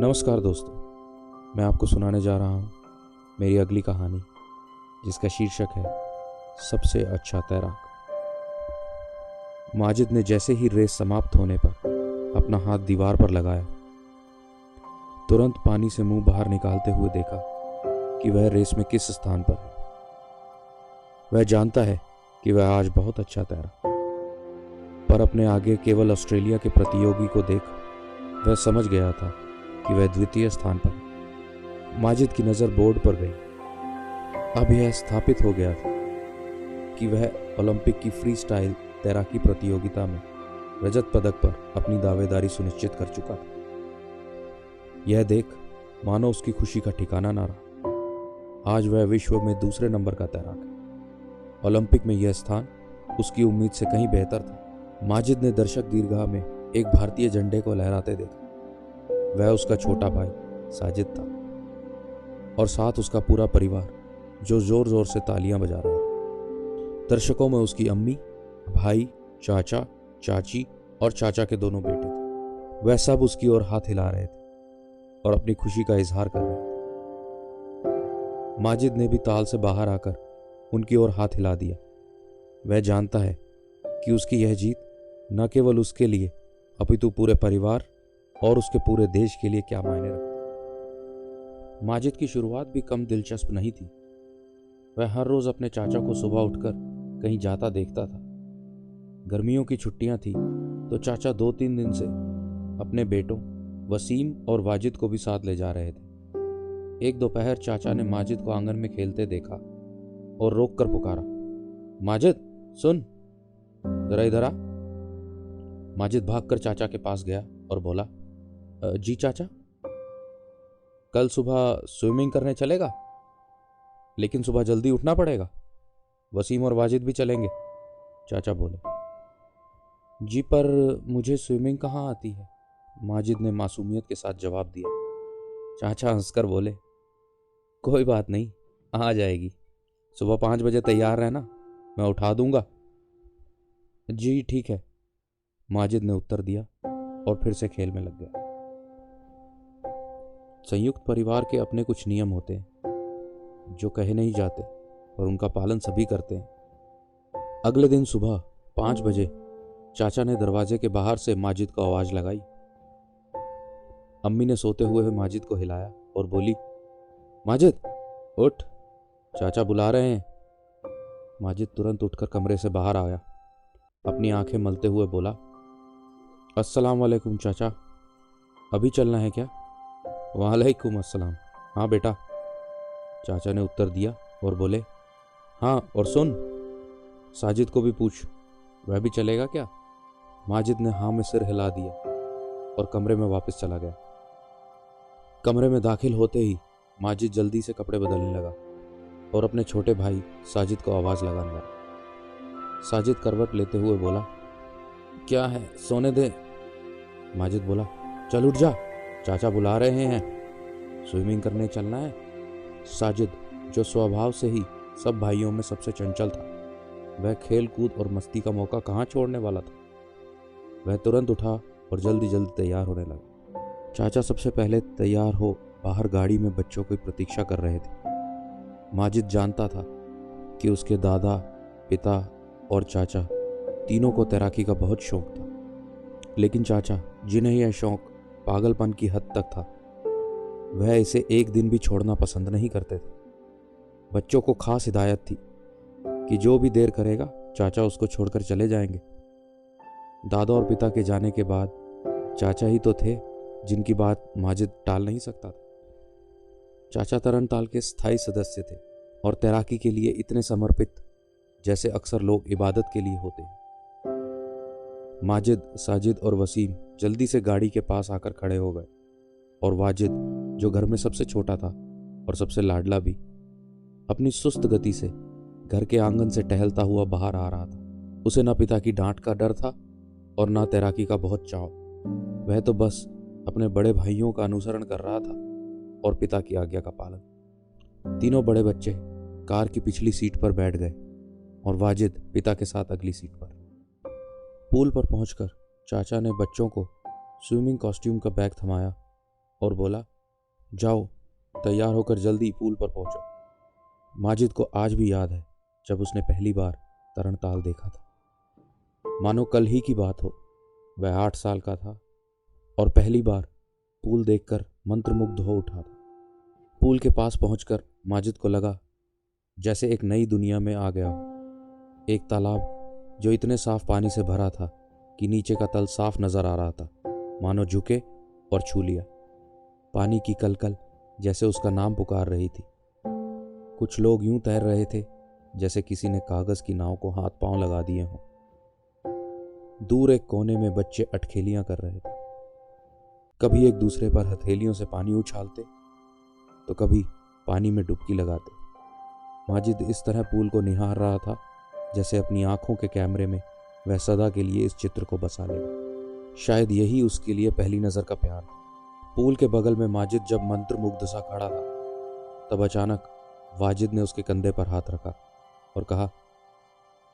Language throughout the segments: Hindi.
नमस्कार दोस्तों, मैं आपको सुनाने जा रहा हूँ मेरी अगली कहानी, जिसका शीर्षक है सबसे अच्छा तैराक। माजिद ने जैसे ही रेस समाप्त होने पर अपना हाथ दीवार पर लगाया, तुरंत पानी से मुंह बाहर निकालते हुए देखा कि वह रेस में किस स्थान पर है। वह जानता है कि वह आज बहुत अच्छा तैरा, पर अपने आगे केवल ऑस्ट्रेलिया के प्रतियोगी को देख वह समझ गया था कि वह द्वितीय स्थान पर है। माजिद की नज़र बोर्ड पर गई। अब यह स्थापित हो गया था कि वह ओलंपिक की फ्री स्टाइल तैराकी प्रतियोगिता में रजत पदक पर अपनी दावेदारी सुनिश्चित कर चुका था। यह देख मानो उसकी खुशी का ठिकाना ना रहा। आज वह विश्व में दूसरे नंबर का तैराक है। ओलंपिक में यह स्थान उसकी उम्मीद से कहीं बेहतर था। माजिद ने दर्शक दीर्घा में एक भारतीय झंडे को लहराते देखा। वह उसका छोटा भाई साजिद था और साथ उसका पूरा परिवार जो जोर जोर से तालियां बजा रहा था। दर्शकों में उसकी अम्मी, भाई, चाचा, चाची और चाचा के दोनों बेटे थे। वह सब उसकी ओर हाथ हिला रहे थे और अपनी खुशी का इजहार कर रहे थे। माजिद ने भी ताल से बाहर आकर उनकी ओर हाथ हिला दिया। वह जानता है कि उसकी यह जीत न केवल उसके लिए अपितु पूरे परिवार और उसके पूरे देश के लिए क्या मायने रखती। माजिद की शुरुआत भी कम दिलचस्प नहीं थी। वह हर रोज अपने चाचा को सुबह उठकर कहीं जाता देखता था। गर्मियों की छुट्टियां थी तो चाचा 2-3 दिन से अपने बेटों वसीम और वाजिद को भी साथ ले जा रहे थे। एक दोपहर चाचा ने माजिद को आंगन में खेलते देखा और रोक कर पुकारा, माजिद सुन, जरा इधर आ। माजिद भागकर चाचा के पास गया और बोला, जी चाचा, कल सुबह स्विमिंग करने चलेगा? लेकिन सुबह जल्दी उठना पड़ेगा। वसीम और वाजिद भी चलेंगे, चाचा बोले। जी पर मुझे स्विमिंग कहाँ आती है, माजिद ने मासूमियत के साथ जवाब दिया। चाचा हंसकर बोले, कोई बात नहीं, आ जाएगी। सुबह 5 बजे तैयार रहना, मैं उठा दूंगा। जी ठीक है, माजिद ने उत्तर दिया और फिर से खेल में लग गया। संयुक्त परिवार के अपने कुछ नियम होते हैं जो कहे नहीं जाते और उनका पालन सभी करते हैं। अगले दिन सुबह 5 बजे चाचा ने दरवाजे के बाहर से माजिद को आवाज लगाई। अम्मी ने सोते हुए माजिद को हिलाया और बोली, माजिद उठ, चाचा बुला रहे हैं। माजिद तुरंत उठकर कमरे से बाहर आया। अपनी आंखें मलते हुए बोला, अस्सलाम वालेकुम चाचा, अभी चलना है क्या? वालेकुम अस्सलाम, हाँ बेटा, चाचा ने उत्तर दिया और बोले, हाँ और सुन, साजिद को भी पूछ, वह भी चलेगा क्या? माजिद ने हाँ में सिर हिला दिया और कमरे में वापस चला गया। कमरे में दाखिल होते ही माजिद जल्दी से कपड़े बदलने लगा और अपने छोटे भाई साजिद को आवाज़ लगाने लगा। साजिद करवट लेते हुए बोला, क्या है, सोने दे। माजिद बोला, चल उठ जा, चाचा बुला रहे हैं, स्विमिंग करने चलना है। साजिद, जो स्वभाव से ही सब भाइयों में सबसे चंचल था, वह खेल कूद और मस्ती का मौका कहाँ छोड़ने वाला था। वह तुरंत उठा और जल्दी जल्दी तैयार होने लगा। चाचा सबसे पहले तैयार हो बाहर गाड़ी में बच्चों की प्रतीक्षा कर रहे थे। माजिद जानता था कि उसके दादा, पिता और चाचा तीनों को तैराकी का बहुत शौक था, लेकिन चाचा, जिन्हें यह शौक पागलपन की हद तक था, वह इसे एक दिन भी छोड़ना पसंद नहीं करते थे। बच्चों को खास हिदायत थी कि जो भी देर करेगा चाचा उसको छोड़कर चले जाएंगे। दादा और पिता के जाने के बाद चाचा ही तो थे जिनकी बात माजिद टाल नहीं सकता था। चाचा तरनताल के स्थायी सदस्य थे और तैराकी के लिए इतने समर्पित जैसे अक्सर लोग इबादत के लिए होते हैं। माजिद, साजिद और वसीम जल्दी से गाड़ी के पास आकर खड़े हो गए और वाजिद, जो घर में सबसे छोटा था और सबसे लाडला भी, अपनी सुस्त गति से घर के आंगन से टहलता हुआ बाहर आ रहा था। उसे ना पिता की डांट का डर था और ना तैराकी का बहुत चाव। वह तो बस अपने बड़े भाइयों का अनुसरण कर रहा था और पिता की आज्ञा का पालन। तीनों बड़े बच्चे कार की पिछली सीट पर बैठ गए और वाजिद पिता के साथ अगली सीट पर। पूल पर पहुंचकर चाचा ने बच्चों को स्विमिंग कॉस्ट्यूम का बैग थमाया और बोला, जाओ तैयार होकर जल्दी पूल पर पहुंचो। माजिद को आज भी याद है जब उसने पहली बार तरणताल देखा था। मानो कल ही की बात हो। वह 8 साल का था और पहली बार पूल देखकर मंत्रमुग्ध हो उठा था। पूल के पास पहुंचकर माजिद को लगा जैसे एक नई दुनिया में आ गया हो। एक तालाब जो इतने साफ पानी से भरा था कि नीचे का तल साफ नजर आ रहा था, मानो झुके और छू लिया। पानी की कलकल जैसे उसका नाम पुकार रही थी। कुछ लोग यूं तैर रहे थे जैसे किसी ने कागज की नाव को हाथ पांव लगा दिए हों। दूर एक कोने में बच्चे अटखेलियां कर रहे थे। कभी एक दूसरे पर हथेलियों से पानी उछालते तो कभी पानी में डुबकी लगाते। माजिद इस तरह पूल को निहार रहा था जैसे अपनी आंखों के कैमरे में वह सदा के लिए इस चित्र को बसा लेगा। शायद यही उसके लिए पहली नजर का प्यार था। पूल के बगल में माजिद जब मंत्रमुग्ध सा खड़ा था, तब अचानक वाजिद ने उसके कंधे पर हाथ रखा और कहा,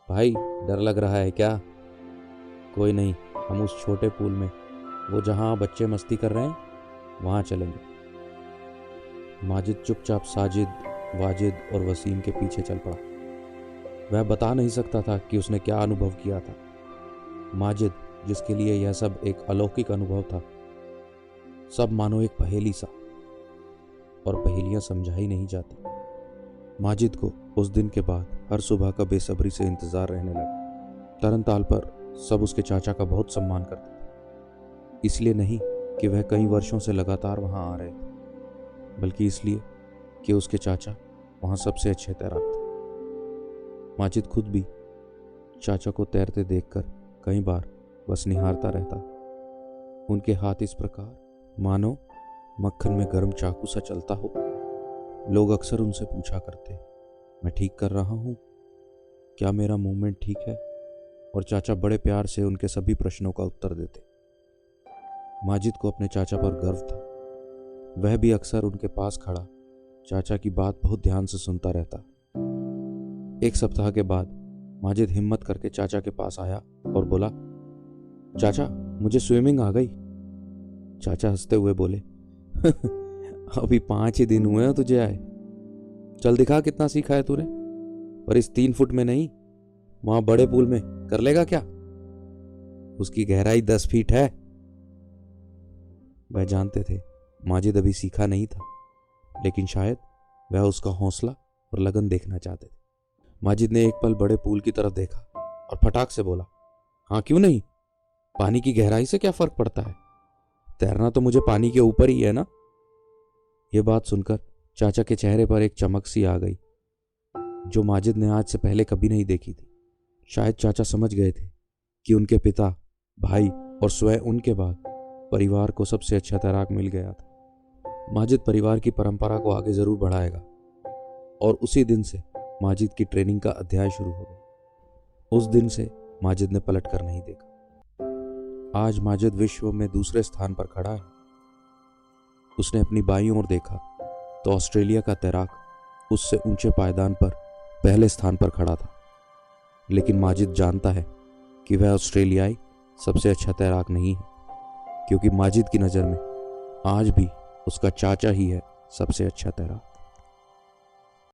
भाई डर लग रहा है क्या? कोई नहीं, हम उस छोटे पूल में, वो जहां बच्चे मस्ती कर रहे हैं, वहां चलेंगे। माजिद चुपचाप साजिद, वाजिद और वसीम के पीछे चल पड़ा। वह बता नहीं सकता था कि उसने क्या अनुभव किया था। माजिद, जिसके लिए यह सब एक अलौकिक अनुभव था, सब मानो एक पहेली सा, और पहेलियां समझाई नहीं जाती। माजिद को उस दिन के बाद हर सुबह का बेसब्री से इंतजार रहने लगा। तरणताल पर सब उसके चाचा का बहुत सम्मान करते थे। इसलिए नहीं कि वह कई वर्षों से लगातार वहां आ रहे थे, बल्कि इसलिए कि उसके चाचा वहां सबसे अच्छे तैराक थे। माजिद खुद भी चाचा को तैरते देखकर कई बार बस निहारता रहता। उनके हाथ इस प्रकार मानो मक्खन में गर्म चाकू सा चलता हो। लोग अक्सर उनसे पूछा करते, मैं ठीक कर रहा हूँ? क्या मेरा मूवमेंट ठीक है? और चाचा बड़े प्यार से उनके सभी प्रश्नों का उत्तर देते। माजिद को अपने चाचा पर गर्व था। वह भी अक्सर उनके पास खड़ा चाचा की बात बहुत ध्यान से सुनता रहता। एक सप्ताह के बाद माजिद हिम्मत करके चाचा के पास आया और बोला, चाचा मुझे स्विमिंग आ गई। चाचा हंसते हुए बोले, अभी 5 ही दिन हुए हैं तुझे आए। चल दिखा कितना सीखा है तूने, पर इस 3 फुट में नहीं, वहां बड़े पूल में कर लेगा क्या? उसकी गहराई 10 फीट है। वह जानते थे माजिद अभी सीखा नहीं था, लेकिन शायद वह उसका हौसला और लगन देखना चाहते थे। माजिद ने एक पल बड़े पूल की तरफ देखा और फटाक से बोला, हाँ क्यों नहीं, पानी की गहराई से क्या फर्क पड़ता है? तैरना तो मुझे पानी के ऊपर ही है ना। यह बात सुनकर चाचा के चेहरे पर एक चमक सी आ गई जो माजिद ने आज से पहले कभी नहीं देखी थी। शायद चाचा समझ गए थे कि उनके पिता, भाई और स्वयं उनके बाद परिवार को सबसे अच्छा तैराक मिल गया था। माजिद परिवार की परंपरा को आगे जरूर बढ़ाएगा, और उसी दिन से माजिद की ट्रेनिंग का अध्याय शुरू हो गया। उस दिन से माजिद ने पलट कर नहीं देखा। आज माजिद विश्व में दूसरे स्थान पर खड़ा है। उसने अपनी बाईं ओर देखा तो ऑस्ट्रेलिया का तैराक उससे ऊंचे पायदान पर पहले स्थान पर खड़ा था। लेकिन माजिद जानता है कि वह ऑस्ट्रेलियाई सबसे अच्छा तैराक नहीं है, क्योंकि माजिद की नज़र में आज भी उसका चाचा ही है सबसे अच्छा तैराक।